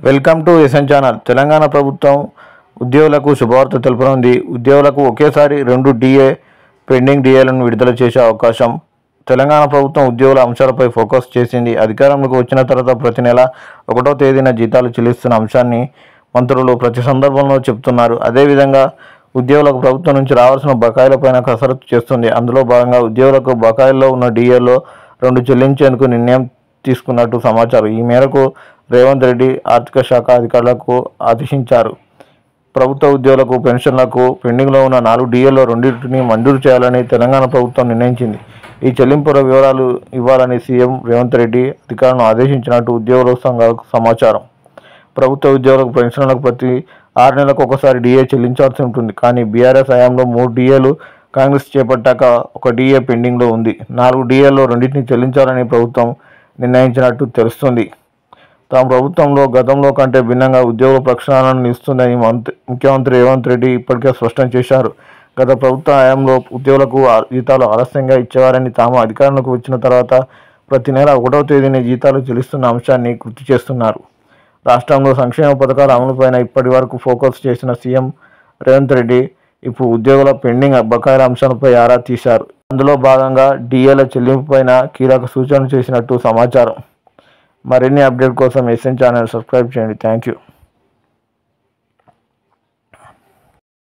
Welcome to SN channel. Telangana ప్రభుత్వం ఉద్యోగులకు శుభవార్త తెలుపనుంది. ఉద్యోగులకు ఒకేసారి 2 డిఏ పెండింగ్ డిఏలను విడుదల చేసే అవకాశం. తెలంగాణ ప్రభుత్వం ఉద్యోగుల అంశాలపై ఫోకస్ చేసింది. అధికారంలోకి వచ్చిన తర్వాత ప్రతి నెల 1వ తేదీన జీతాలు చెల్లిస్తున్న అంశాన్ని మంత్రులు ప్రతి సందర్భంలో చెబుతున్నారు. అదేవిధంగా ఉద్యోగులకు ప్రభుత్వం నుంచి రావాల్సిన బకాయిలపైన కసరత్తు చేస్తుంది. అందులో భాగంగా ఉద్యోగులకు బకాయిల్లో ఉన్న డిఏలో 2 చెల్లించేందుకు నిర్ణయం తీసుకున్నట్టు సమాచారం. ఈ మేరకు రేవంత్ రెడ్డి ఆర్థిక శాఖ అధికారులకు ఆదేశించారు. ప్రభుత్వ ఉద్యోగులకు పెన్షన్లకు పెండింగ్లో ఉన్న 4 డిఏల్లో 2టిని మంజూరు చేయాలని తెలంగాణ ప్రభుత్వం నిర్ణయించింది. ఈ చెల్లింపుల వివరాలు ఇవ్వాలని సీఎం రేవంత్ రెడ్డి అధికారులను ఆదేశించినట్టు ఉద్యోగుల సంఘాలకు సమాచారం. ప్రభుత్వ ఉద్యోగులకు పెన్షన్లకు ప్రతి 6 నెలలకు ఒకసారి డిఏ చెల్లించాల్సి ఉంటుంది. కానీ బీఆర్ఎస్ హయాంలో 3 డిఏలు, కాంగ్రెస్ చేపట్టాక 1 డిఏ పెండింగ్లో ఉంది. 4 డిఏల్లో 2టిని చెల్లించాలని ప్రభుత్వం నిర్ణయించినట్టు తెలుస్తుంది. తాము ప్రభుత్వంలో గతంలో కంటే భిన్నంగా ఉద్యోగుల ప్రక్షాళనను నిలుస్తుందని ముఖ్యమంత్రి రేవంత్ రెడ్డి ఇప్పటికే స్పష్టం చేశారు. గత ప్రభుత్వ హయాంలో ఉద్యోగులకు జీతాలు ఆలస్యంగా ఇచ్చేవారని, తాము అధికారంలోకి వచ్చిన తర్వాత ప్రతి నెల 1వ తేదీని జీతాలు చెల్లిస్తున్న అంశాన్ని గుర్తు చేస్తున్నారు. రాష్ట్రంలో సంక్షేమ పథకాల అమలుపైన ఇప్పటి వరకు ఫోకస్ చేసిన సీఎం రేవంత్ రెడ్డి ఇప్పుడు ఉద్యోగుల పెండింగ్ బకాయిల అంశాలపై ఆరా తీశారు. అందులో భాగంగా డిఏల చెల్లింపుపైన కీలక సూచనలు చేసినట్టు సమాచారం. మరిన్ని అప్డేట్ కోసం ఎస్ఎన్ ఛానల్ సబ్స్క్రైబ్ చేయండి. Thank you.